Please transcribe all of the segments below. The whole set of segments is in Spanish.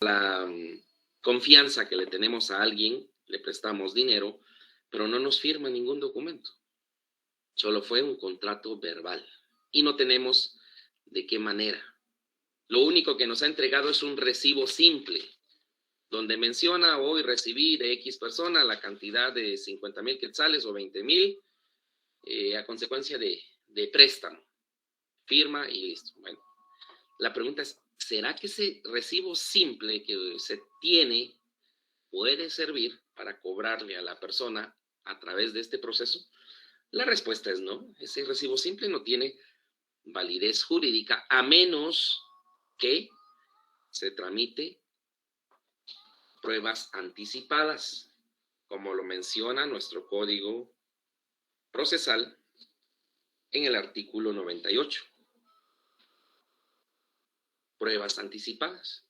la confianza que le tenemos a alguien, le prestamos dinero, pero no nos firma ningún documento. Solo fue un contrato verbal y no tenemos de qué manera. Lo único que nos ha entregado es un recibo simple, donde menciona: hoy recibí de X persona la cantidad de 50,000 quetzales o 20,000 a consecuencia de préstamo. Firma y listo. Bueno, la pregunta es, ¿será que ese recibo simple que se tiene puede servir para cobrarle a la persona a través de este proceso? La respuesta es no. Ese recibo simple no tiene validez jurídica a menos que se tramite pruebas anticipadas, como lo menciona nuestro Código Procesal en el artículo 98. Pruebas anticipadas.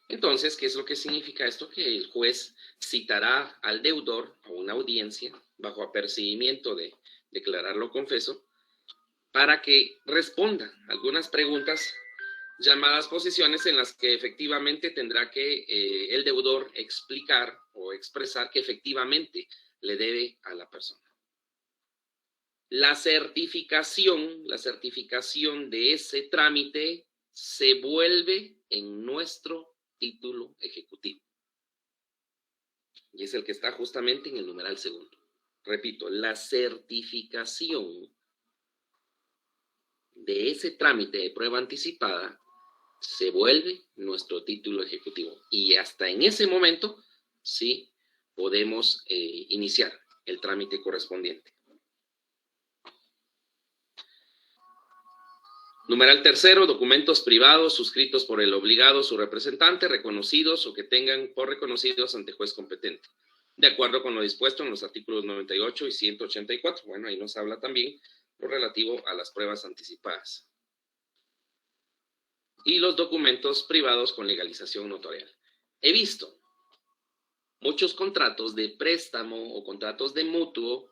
Entonces, ¿qué es lo que significa esto? Que el juez citará al deudor a una audiencia bajo apercibimiento de declararlo confeso para que responda algunas preguntas llamadas posiciones en las que efectivamente tendrá que el deudor explicar o expresar que efectivamente le debe a la persona. La certificación de ese trámite se vuelve en nuestro título ejecutivo. Y es el que está justamente en el numeral segundo. Repito, la certificación de ese trámite de prueba anticipada se vuelve nuestro título ejecutivo. Y hasta en ese momento, sí, podemos iniciar el trámite correspondiente. Numeral tercero, documentos privados suscritos por el obligado, su representante, reconocidos o que tengan por reconocidos ante juez competente, de acuerdo con lo dispuesto en los artículos 98 y 184. Bueno, ahí nos habla también lo relativo a las pruebas anticipadas. Y los documentos privados con legalización notarial. He visto muchos contratos de préstamo o contratos de mutuo,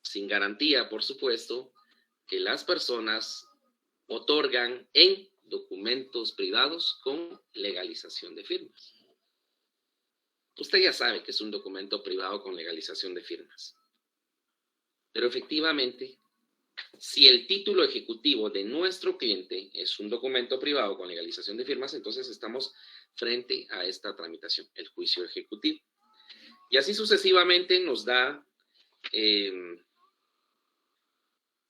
sin garantía, por supuesto, que las personas otorgan en documentos privados con legalización de firmas. Usted ya sabe que es un documento privado con legalización de firmas. Pero efectivamente, si el título ejecutivo de nuestro cliente es un documento privado con legalización de firmas, entonces estamos frente a esta tramitación, el juicio ejecutivo. Y así sucesivamente nos da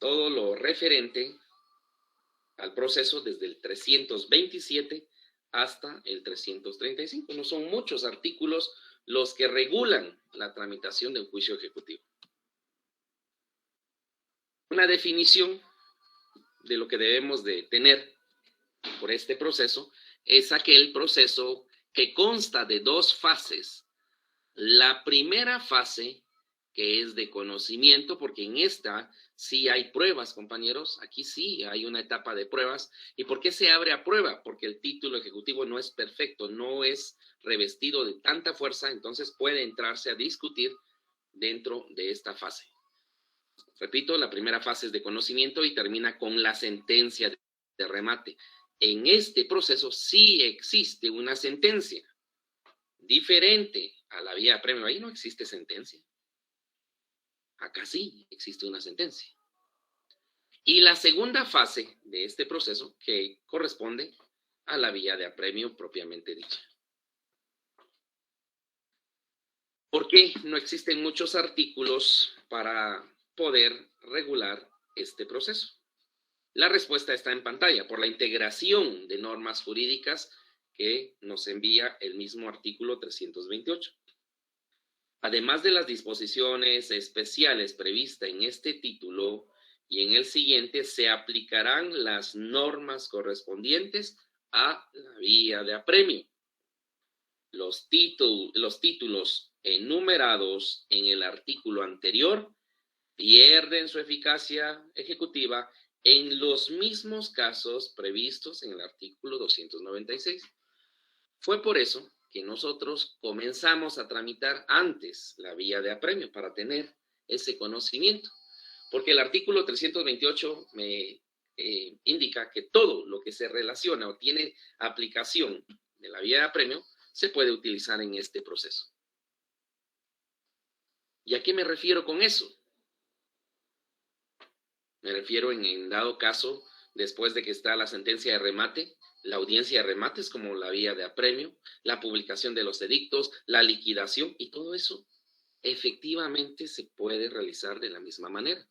todo lo referente al proceso desde el 327 hasta el 335. No son muchos artículos los que regulan la tramitación de un juicio ejecutivo. Una definición de lo que debemos de tener por este proceso es aquel proceso que consta de dos fases. La primera fase, que es de conocimiento, porque en esta sí hay pruebas, compañeros. Aquí sí hay una etapa de pruebas. ¿Y por qué se abre a prueba? Porque el título ejecutivo no es perfecto, no es revestido de tanta fuerza, entonces puede entrarse a discutir dentro de esta fase. Repito, la primera fase es de conocimiento y termina con la sentencia de remate. En este proceso sí existe una sentencia diferente a la vía de apremio. Ahí no existe sentencia. Acá sí existe una sentencia. Y la segunda fase de este proceso, que corresponde a la vía de apremio propiamente dicha. ¿Por qué no existen muchos artículos para poder regular este proceso? La respuesta está en pantalla, por la integración de normas jurídicas que nos envía el mismo artículo 328. Además de las disposiciones especiales previstas en este título y en el siguiente, se aplicarán las normas correspondientes a la vía de apremio. Los títulos enumerados en el artículo anterior pierden su eficacia ejecutiva en los mismos casos previstos en el artículo 296. Fue por eso que nosotros comenzamos a tramitar antes la vía de apremio para tener ese conocimiento, porque el artículo 328 me indica que todo lo que se relaciona o tiene aplicación de la vía de apremio, se puede utilizar en este proceso. ¿Y a qué me refiero con eso? Me refiero en dado caso, después de que está la sentencia de remate, la audiencia de remate es como la vía de apremio, la publicación de los edictos, la liquidación y todo eso efectivamente se puede realizar de la misma manera.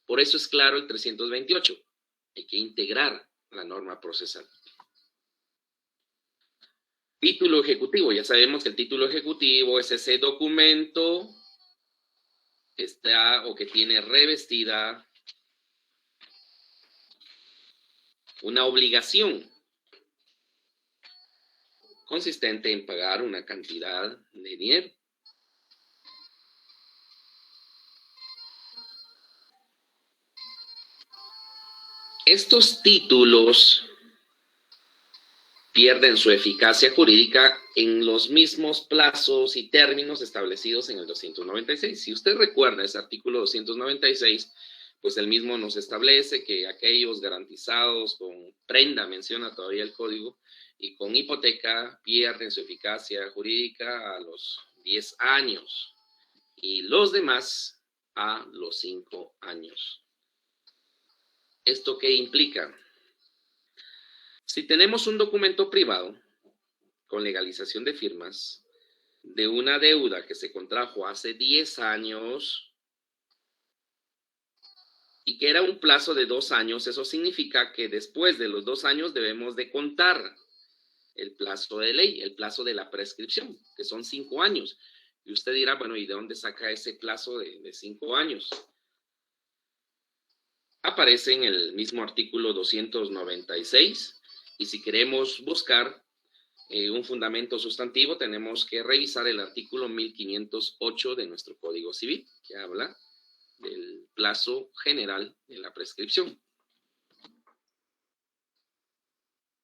Por eso es claro el 328. Hay que integrar la norma procesal. Título ejecutivo. Ya sabemos que el título ejecutivo es ese documento que está o que tiene revestida una obligación consistente en pagar una cantidad de dinero. Estos títulos pierden su eficacia jurídica en los mismos plazos y términos establecidos en el 296. Si usted recuerda ese artículo 296, pues el mismo nos establece que aquellos garantizados con prenda, menciona todavía el código, y con hipoteca pierden su eficacia jurídica a los 10 años y los demás a los 5 años. ¿Esto qué implica? Si tenemos un documento privado con legalización de firmas de una deuda que se contrajo hace 10 años y que era un plazo de 2 años, eso significa que después de los 2 años debemos de contar el plazo de ley, el plazo de la prescripción, que son 5 años. Y usted dirá, bueno, ¿y de dónde saca ese plazo de 5 años? Aparece en el mismo artículo 296 y si queremos buscar un fundamento sustantivo tenemos que revisar el artículo 1508 de nuestro Código Civil, que habla del plazo general de la prescripción.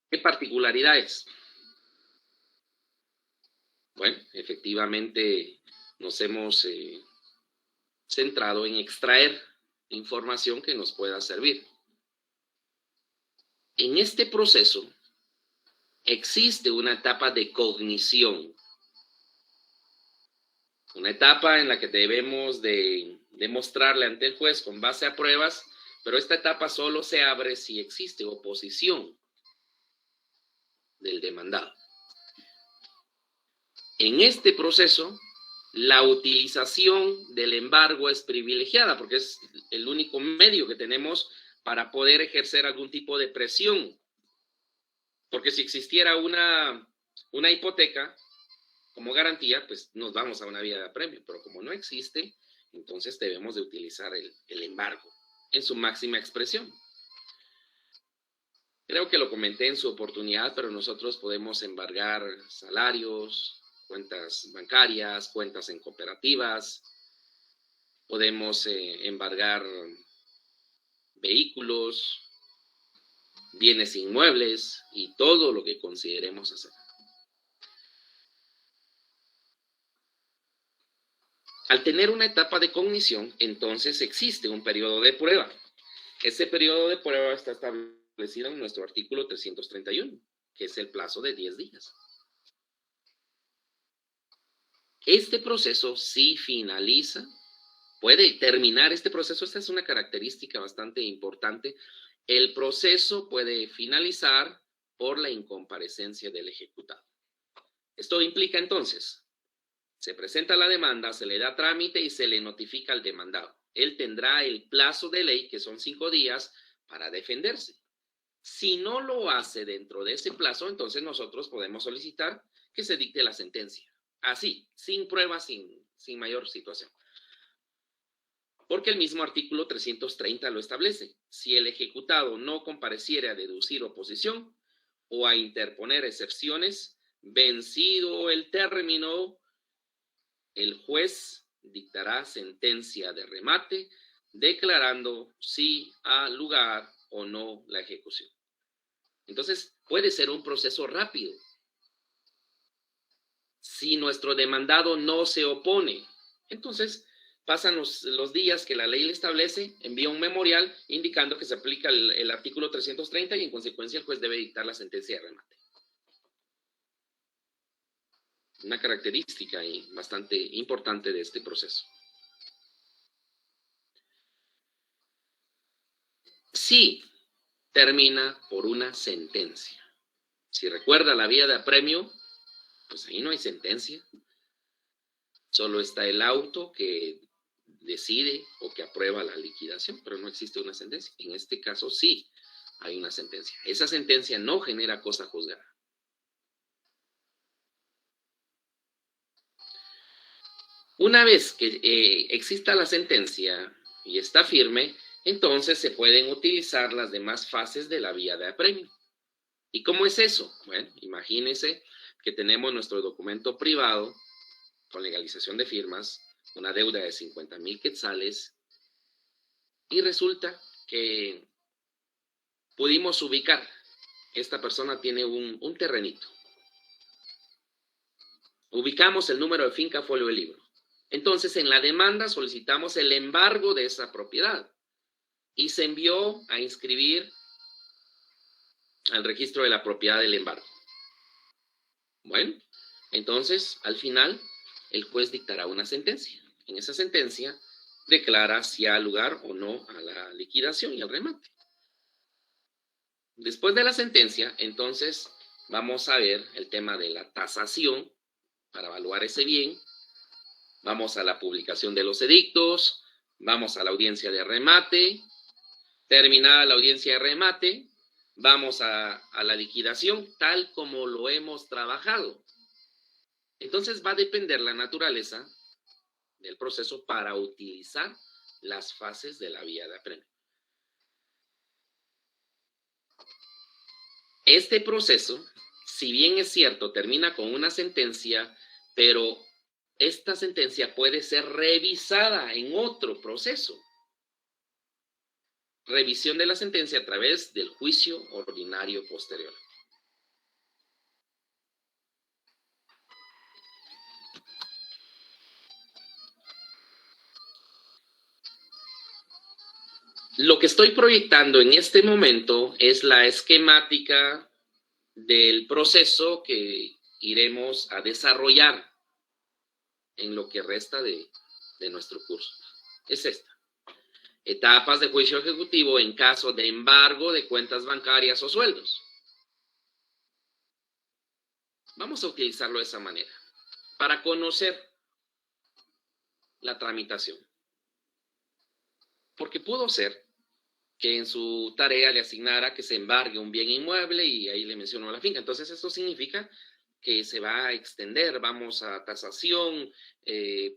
¿Qué particularidades? Bueno, efectivamente nos hemos centrado en extraer información que nos pueda servir. En este proceso existe una etapa de cognición, una etapa en la que debemos de demostrarle ante el juez con base a pruebas, pero esta etapa solo se abre si existe oposición del demandado. En este proceso, la utilización del embargo es privilegiada porque es el único medio que tenemos para poder ejercer algún tipo de presión. Porque si existiera una hipoteca como garantía, pues nos vamos a una vía de apremio. Pero como no existe, entonces debemos de utilizar el embargo en su máxima expresión. Creo que lo comenté en su oportunidad, pero nosotros podemos embargar salarios, cuentas bancarias, cuentas en cooperativas, podemos embargar vehículos, bienes inmuebles y todo lo que consideremos hacer. Al tener una etapa de cognición, entonces existe un periodo de prueba. Ese periodo de prueba está establecido en nuestro artículo 331, que es el plazo de 10 días. Este proceso sí finaliza, puede terminar este proceso, esta es una característica bastante importante. El proceso puede finalizar por la incomparecencia del ejecutado. Esto implica entonces, se presenta la demanda, se le da trámite y se le notifica al demandado. Él tendrá el plazo de ley, que son 5 días, para defenderse. Si no lo hace dentro de ese plazo, entonces nosotros podemos solicitar que se dicte la sentencia. Así, sin pruebas, sin mayor situación. Porque el mismo artículo 330 lo establece. Si el ejecutado no compareciere a deducir oposición o a interponer excepciones, vencido el término, el juez dictará sentencia de remate, declarando si ha lugar o no la ejecución. Entonces, puede ser un proceso rápido. Si nuestro demandado no se opone, entonces pasan los días que la ley le establece, envía un memorial indicando que se aplica el artículo 330 y en consecuencia el juez debe dictar la sentencia de remate. una característica bastante importante de este proceso. Si termina por una sentencia. Si recuerda la vía de apremio, pues ahí no hay sentencia. Solo está el auto que decide o que aprueba la liquidación, pero no existe una sentencia. En este caso sí hay una sentencia. Esa sentencia no genera cosa juzgada. Una vez que exista la sentencia y está firme, entonces se pueden utilizar las demás fases de la vía de apremio. ¿Y cómo es eso? Bueno, imagínense que tenemos nuestro documento privado con legalización de firmas, una deuda de 50,000 quetzales, y resulta que pudimos ubicar, esta persona tiene un terrenito. Ubicamos el número de finca, folio de libro. Entonces, en la demanda solicitamos el embargo de esa propiedad y se envió a inscribir al registro de la propiedad del embargo. Bueno, entonces, al final, el juez dictará una sentencia. En esa sentencia, declara si ha lugar o no a la liquidación y al remate. Después de la sentencia, entonces, vamos a ver el tema de la tasación para evaluar ese bien. Vamos a la publicación de los edictos, vamos a la audiencia de remate. Terminada la audiencia de remate, vamos a la liquidación, tal como lo hemos trabajado. Entonces va a depender la naturaleza del proceso para utilizar las fases de la vía de apremio. Este proceso, si bien es cierto, termina con una sentencia, pero esta sentencia puede ser revisada en otro proceso. Revisión de la sentencia a través del juicio ordinario posterior. Lo que estoy proyectando en este momento es la esquemática del proceso que iremos a desarrollar en lo que resta de nuestro curso. Es esta. Etapas de juicio ejecutivo en caso de embargo de cuentas bancarias o sueldos. Vamos a utilizarlo de esa manera para conocer la tramitación. Porque pudo ser que en su tarea le asignara que se embargue un bien inmueble y ahí le mencionó la finca. Entonces, esto significa que se va a extender, vamos a tasación,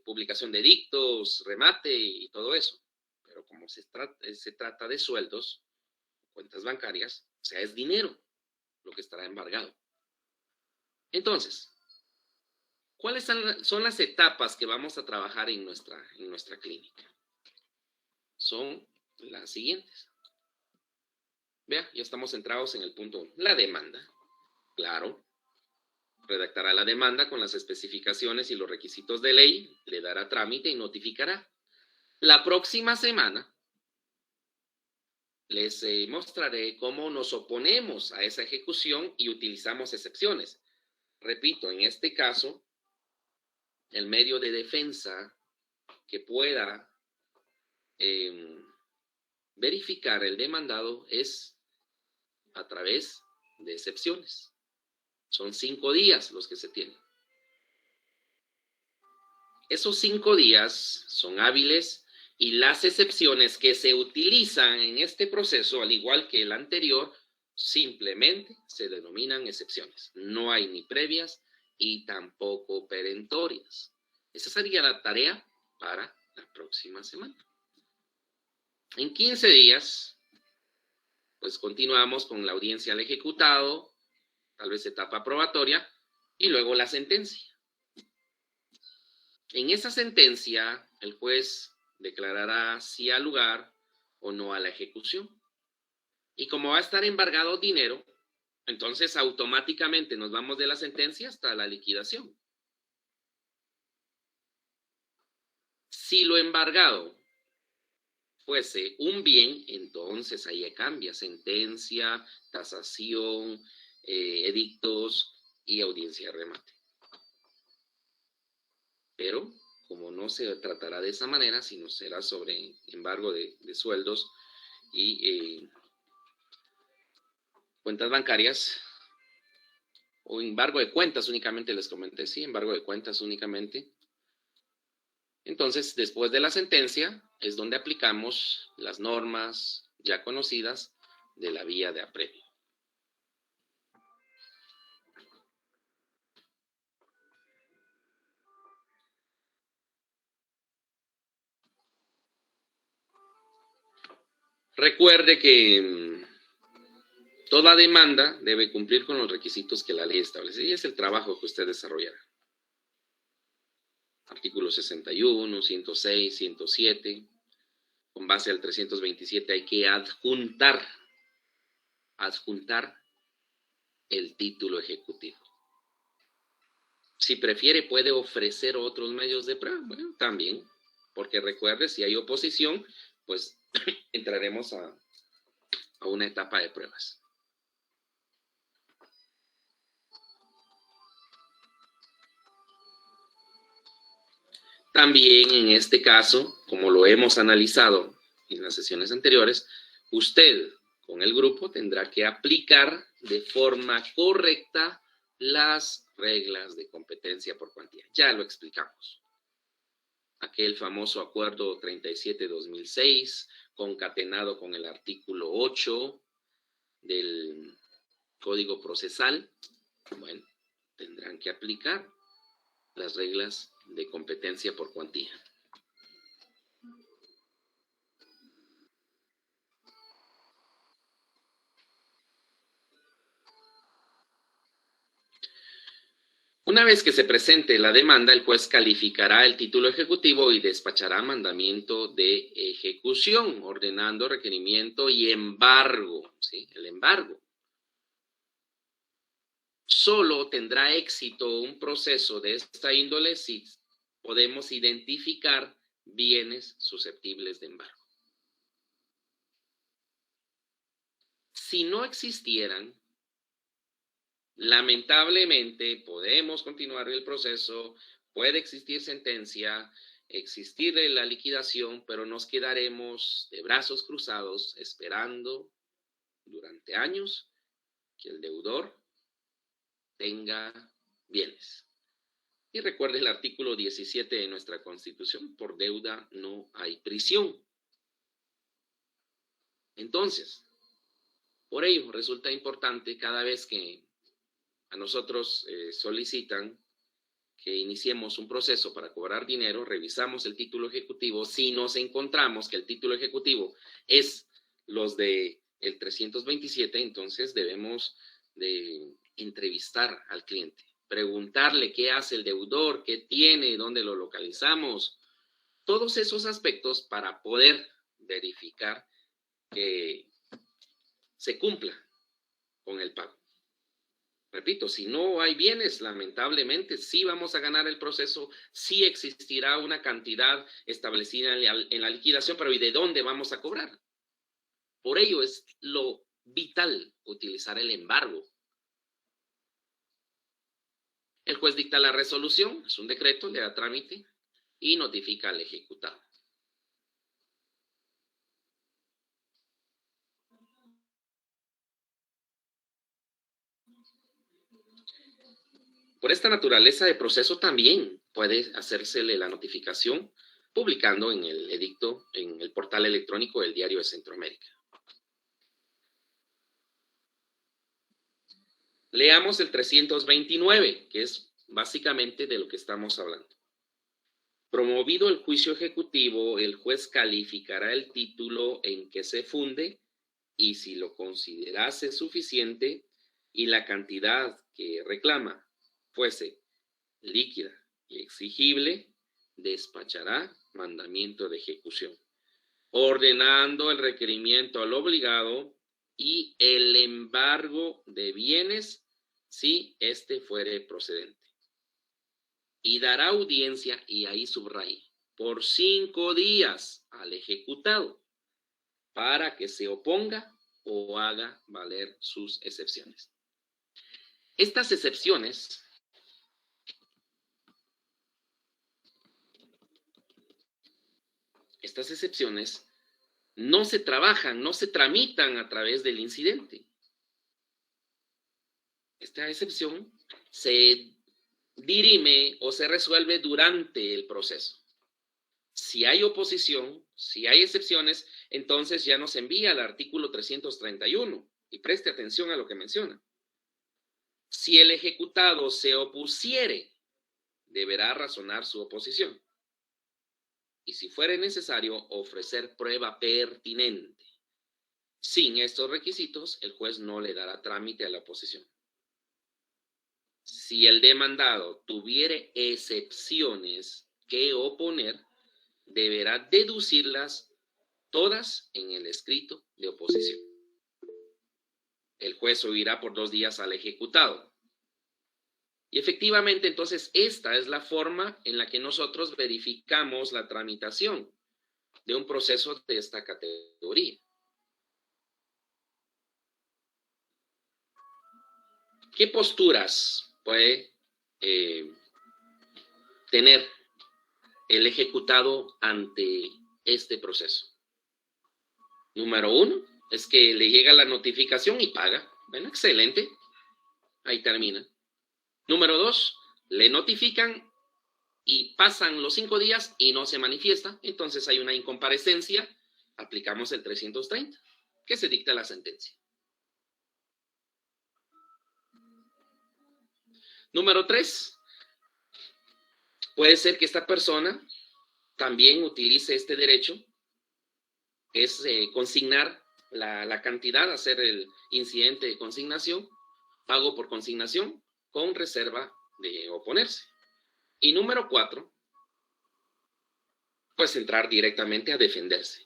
publicación de edictos, remate y todo eso. Pero como se trata de sueldos, cuentas bancarias, o sea, es dinero lo que estará embargado. Entonces, ¿cuáles son las etapas que vamos a trabajar en nuestra clínica? Son las siguientes. Vea, ya estamos centrados en el punto 1. La demanda. Claro. Redactará la demanda con las especificaciones y los requisitos de ley, le dará trámite y notificará. La próxima semana les mostraré cómo nos oponemos a esa ejecución y utilizamos excepciones. Repito, en este caso, el medio de defensa que pueda verificar el demandado es a través de excepciones. Son 5 días los que se tienen. Esos 5 días son hábiles y las excepciones que se utilizan en este proceso, al igual que el anterior, simplemente se denominan excepciones. No hay ni previas y tampoco perentorias. Esa sería la tarea para la próxima semana. En 15 días, pues continuamos con la audiencia al ejecutado, tal vez etapa probatoria, y luego la sentencia. En esa sentencia, el juez declarará si ha lugar o no a la ejecución. Y como va a estar embargado dinero, entonces automáticamente nos vamos de la sentencia hasta la liquidación. Si lo embargado fuese un bien, entonces ahí cambia sentencia, tasación, edictos y audiencia de remate. pero como no se tratará de esa manera, sino será sobre embargo de sueldos y cuentas bancarias, o embargo de cuentas únicamente, les comenté, sí, embargo de cuentas únicamente. Entonces, después de la sentencia, es donde aplicamos las normas ya conocidas de la vía de apremio. Recuerde que toda demanda debe cumplir con los requisitos que la ley establece y es el trabajo que usted desarrollará. Artículos 61, 106, 107. Con base al 327 hay que adjuntar el título ejecutivo. Si prefiere, puede ofrecer otros medios de prueba. Bueno, también, porque recuerde, si hay oposición, pues entraremos a una etapa de pruebas. También en este caso, como lo hemos analizado en las sesiones anteriores, usted con el grupo tendrá que aplicar de forma correcta las reglas de competencia por cuantía. Ya lo explicamos. Aquel famoso acuerdo 37-2006, concatenado con el artículo 8 del Código Procesal, bueno, tendrán que aplicar las reglas de competencia por cuantía. Una vez que se presente la demanda, el juez calificará el título ejecutivo y despachará mandamiento de ejecución, ordenando requerimiento y embargo, ¿sí? El embargo. Solo tendrá éxito un proceso de esta índole si podemos identificar bienes susceptibles de embargo. Si no existieran, lamentablemente podemos continuar el proceso, puede existir sentencia, existir la liquidación, pero nos quedaremos de brazos cruzados esperando durante años que el deudor tenga bienes. Y recuerde el artículo 17 de nuestra Constitución, por deuda no hay prisión. Entonces, por ello resulta importante cada vez que a nosotros solicitan que iniciemos un proceso para cobrar dinero, revisamos el título ejecutivo. Si nos encontramos que el título ejecutivo es los de el 327, entonces debemos de entrevistar al cliente, preguntarle qué hace el deudor, qué tiene, dónde lo localizamos, todos esos aspectos para poder verificar que se cumpla con el pago. Repito, si no hay bienes, lamentablemente sí vamos a ganar el proceso, sí existirá una cantidad establecida en la liquidación, pero ¿y de dónde vamos a cobrar? Por ello es lo vital utilizar el embargo. El juez dicta la resolución, es un decreto, le da trámite y notifica al ejecutado. Por esta naturaleza de proceso también puede hacérsele la notificación publicando en el edicto en el portal electrónico del Diario de Centroamérica. Leamos el 329, que es básicamente de lo que estamos hablando. Promovido el juicio ejecutivo, el juez calificará el título en que se funde y si lo considerase suficiente y la cantidad que reclama fuese líquida y exigible, despachará mandamiento de ejecución, ordenando el requerimiento al obligado y el embargo de bienes si éste fuere procedente. Y dará audiencia, y ahí subraye, por 5 días al ejecutado para que se oponga o haga valer sus excepciones. Estas excepciones estas excepciones no se trabajan, no se tramitan a través del incidente. Esta excepción se dirime o se resuelve durante el proceso. Si hay oposición, si hay excepciones, entonces ya nos envía al artículo 331 y preste atención a lo que menciona. Si el ejecutado se opusiere, deberá razonar su oposición. Y si fuere necesario, ofrecer prueba pertinente. Sin estos requisitos, el juez no le dará trámite a la oposición. Si el demandado tuviere excepciones que oponer, deberá deducirlas todas en el escrito de oposición. El juez oirá por 2 días al ejecutado. Y efectivamente, entonces, esta es la forma en la que nosotros verificamos la tramitación de un proceso de esta categoría. ¿Qué posturas puede tener el ejecutado ante este proceso? Número 1, es que le llega la notificación y paga. Bueno, excelente. Ahí termina. Número 2, le notifican y pasan los 5 días y no se manifiesta. Entonces hay una incomparecencia. Aplicamos el 330, que se dicta la sentencia. Número 3, puede ser que esta persona también utilice este derecho, es consignar la cantidad, hacer el incidente de consignación, pago por consignación, con reserva de oponerse. Y número 4, pues entrar directamente a defenderse.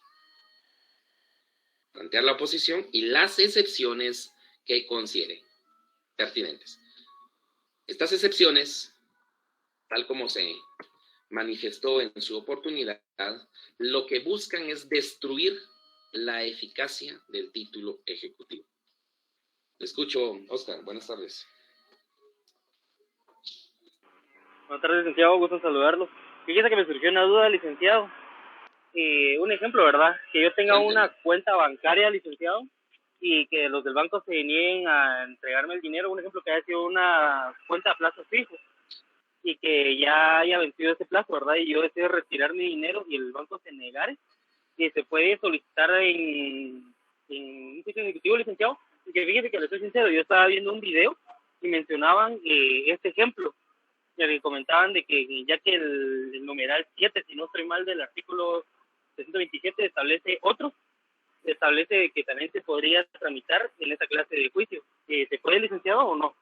Plantear la oposición y las excepciones que considere pertinentes. Estas excepciones, tal como se manifestó en su oportunidad, lo que buscan es destruir la eficacia del título ejecutivo. Le escucho, Oscar. Buenas tardes. Buenas tardes, licenciado. Gusto en saludarlo. Fíjese que me surgió una duda, licenciado. Un ejemplo, ¿verdad? Que yo tenga una cuenta bancaria, licenciado, y que los del banco se nieguen a entregarme el dinero. Un ejemplo que haya sido una cuenta a plazo fijo y que ya haya vencido ese plazo, ¿verdad? Y yo deseo retirar mi dinero y el banco se negare, y se puede solicitar en un sitio ejecutivo, licenciado. Y que fíjese que le soy sincero, yo estaba viendo un video y mencionaban este ejemplo. Y comentaban de que ya que el numeral 7, si no estoy mal, del artículo 127 establece que también se podría tramitar en esa clase de juicio. ¿Se puede, licenciado, o no?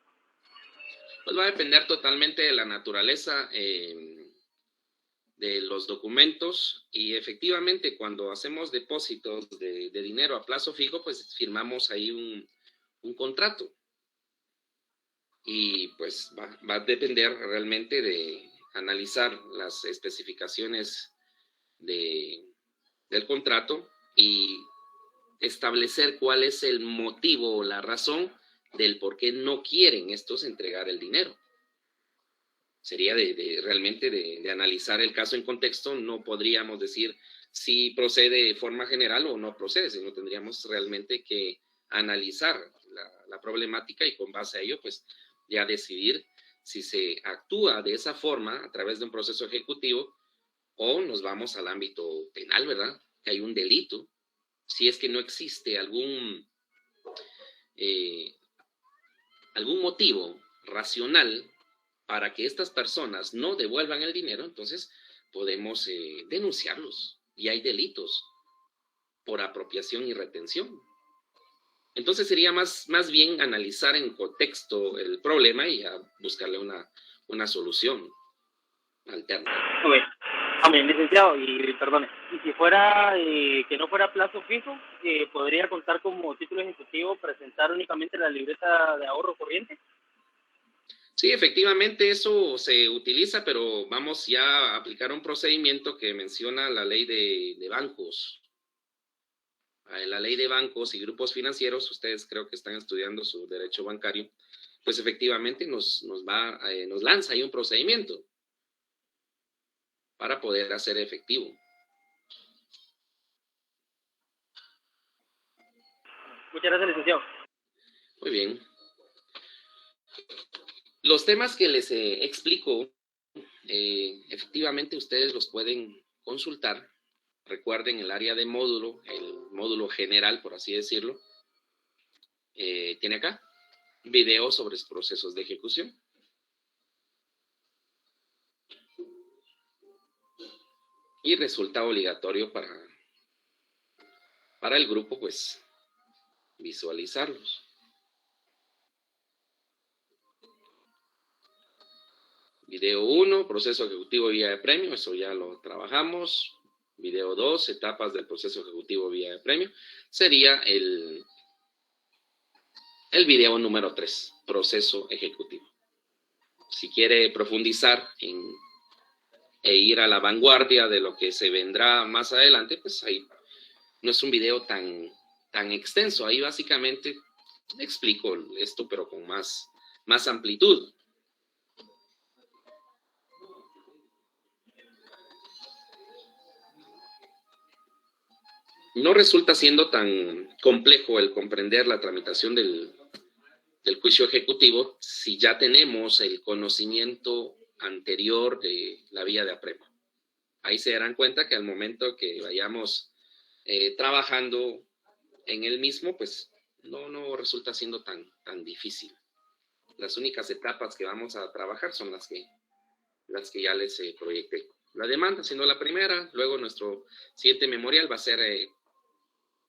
Pues va a depender totalmente de la naturaleza de los documentos, y efectivamente cuando hacemos depósitos de dinero a plazo fijo, pues firmamos ahí un contrato. Y pues va a depender realmente de analizar las especificaciones del contrato y establecer cuál es el motivo o la razón del por qué no quieren estos entregar el dinero. Sería realmente de analizar el caso en contexto. No podríamos decir si procede de forma general o no procede, sino tendríamos realmente que analizar la problemática y con base a ello, pues ya decidir si se actúa de esa forma a través de un proceso ejecutivo o nos vamos al ámbito penal, ¿verdad? Que hay un delito. Si es que no existe algún motivo racional para que estas personas no devuelvan el dinero, entonces podemos denunciarlos. Y hay delitos por apropiación y retención. Entonces sería más bien analizar en contexto el problema y buscarle una solución alterna. Amén, licenciado, y perdone. Y si fuera que no fuera plazo fijo, ¿podría contar como título ejecutivo presentar únicamente la libreta de ahorro corriente? Sí, efectivamente eso se utiliza, pero vamos ya a aplicar un procedimiento que menciona la ley de bancos. La ley de bancos y grupos financieros, ustedes creo que están estudiando su derecho bancario, pues efectivamente nos lanza ahí un procedimiento para poder hacer efectivo Muchas gracias, licenciado. Muy bien. Los temas que les explico, efectivamente ustedes los pueden consultar. Recuerden el área de módulo, el módulo general, por así decirlo. Tiene acá videos sobre procesos de ejecución. Y resulta obligatorio para el grupo, pues, visualizarlos. Video 1, proceso ejecutivo vía de premio, eso ya lo trabajamos. Video 2, etapas del proceso ejecutivo vía de premio. Sería el video número 3, proceso ejecutivo. Si quiere profundizar e ir a la vanguardia de lo que se vendrá más adelante, pues ahí no es un video tan extenso. Ahí básicamente explico esto, pero con más amplitud. No resulta siendo tan complejo el comprender la tramitación del juicio ejecutivo si ya tenemos el conocimiento anterior de la vía de apremio. Ahí se darán cuenta que al momento que vayamos trabajando en el mismo, pues no resulta siendo tan difícil. Las únicas etapas que vamos a trabajar son las que ya les proyecté. La demanda siendo la primera, luego nuestro siguiente memorial va a ser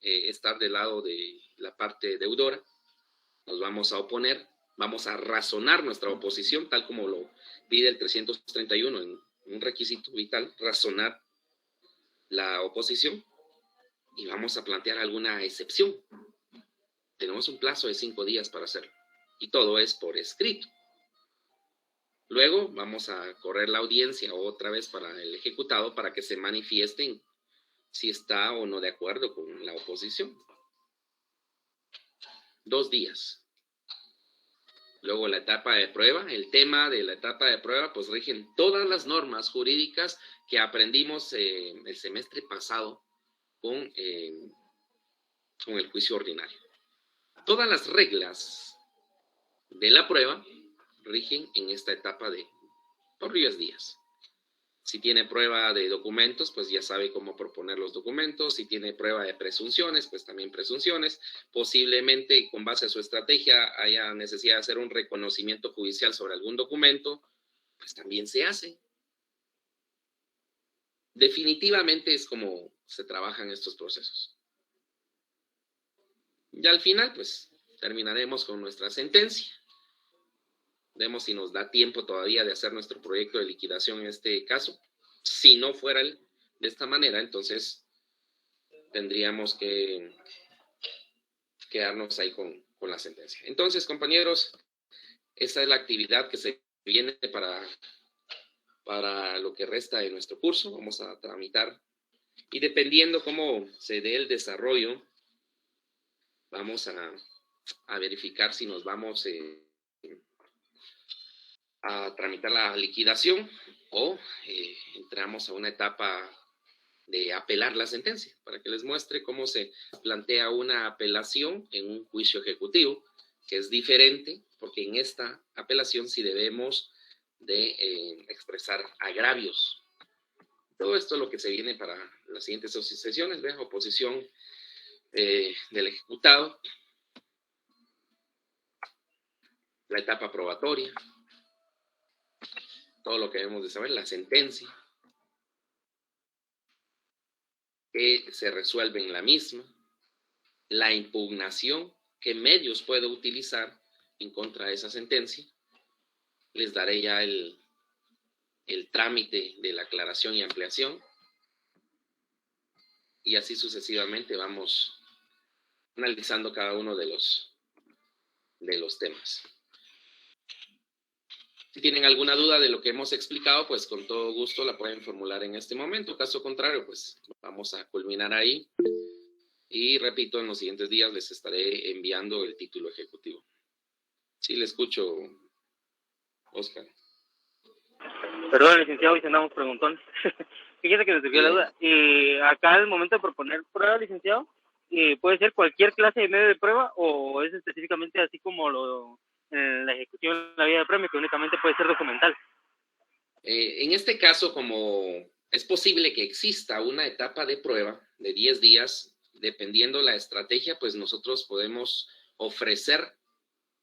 estar del lado de la parte deudora. Nos vamos a oponer, vamos a razonar nuestra oposición, tal como lo pide el 331 en un requisito vital, razonar la oposición, y vamos a plantear alguna excepción. Tenemos un plazo de 5 días para hacerlo, y todo es por escrito. Luego vamos a correr la audiencia otra vez para el ejecutado para que se manifiesten si está o no de acuerdo con la oposición. 2 días. Luego la etapa de prueba. El tema de la etapa de prueba, pues rigen todas las normas jurídicas que aprendimos el semestre pasado con el juicio ordinario. Todas las reglas de la prueba rigen en esta etapa por 10 días. Si tiene prueba de documentos, pues ya sabe cómo proponer los documentos. Si tiene prueba de presunciones, pues también presunciones. Posiblemente, con base a su estrategia, haya necesidad de hacer un reconocimiento judicial sobre algún documento, pues también se hace. Definitivamente es como se trabajan estos procesos. Y al final, pues, terminaremos con nuestra sentencia. Vemos si nos da tiempo todavía de hacer nuestro proyecto de liquidación en este caso. Si no fuera de esta manera, entonces tendríamos que quedarnos ahí con la sentencia. Entonces, compañeros, esta es la actividad que se viene para lo que resta de nuestro curso. Vamos a tramitar, y dependiendo cómo se dé el desarrollo, vamos a verificar si nos vamos a tramitar la liquidación o entramos a una etapa de apelar la sentencia, para que les muestre cómo se plantea una apelación en un juicio ejecutivo, que es diferente, porque en esta apelación sí debemos de expresar agravios. Todo esto es lo que se viene para las siguientes sesiones, ¿ves? Oposición del ejecutado, la etapa probatoria, todo lo que debemos de saber, la sentencia, que se resuelve en la misma, la impugnación, qué medios puedo utilizar en contra de esa sentencia. Les daré ya el trámite de la aclaración y ampliación, y así sucesivamente vamos analizando cada uno de los temas. Si tienen alguna duda de lo que hemos explicado, pues con todo gusto la pueden formular en este momento. Caso contrario, pues vamos a culminar ahí. Y repito, en los siguientes días les estaré enviando el título ejecutivo. Sí, le escucho, Oscar. Perdón, licenciado, hoy andamos preguntones. Fíjese que me surgió la duda. Acá al momento de proponer prueba, licenciado, ¿Puede ser cualquier clase de medio de prueba o es específicamente así como en la ejecución en la vía de premio, que únicamente puede ser documental? En este caso, como es posible que exista una etapa de prueba de 10 días, dependiendo la estrategia, pues nosotros podemos ofrecer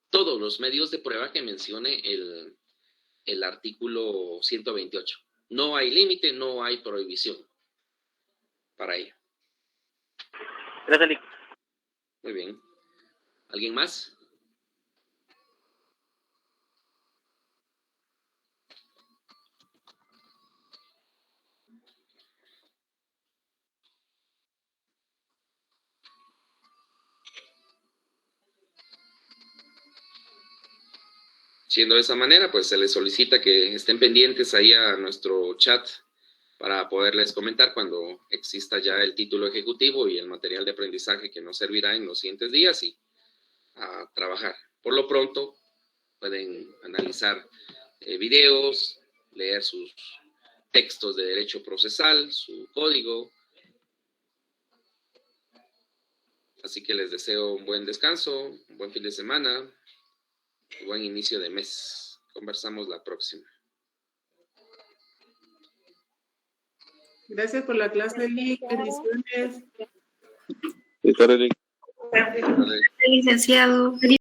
todos los medios de prueba que mencione el artículo 128. No hay límite, no hay prohibición para ello. Gracias, Lic. Muy bien. ¿Alguien más? Siendo de esa manera, pues se les solicita que estén pendientes ahí a nuestro chat para poderles comentar cuando exista ya el título ejecutivo y el material de aprendizaje que nos servirá en los siguientes días y a trabajar. Por lo pronto, pueden analizar videos, leer sus textos de derecho procesal, su código. Así que les deseo un buen descanso, un buen fin de semana, un buen inicio de mes. Conversamos la próxima. Gracias por la clase, Lic. Bendiciones. Licenciado.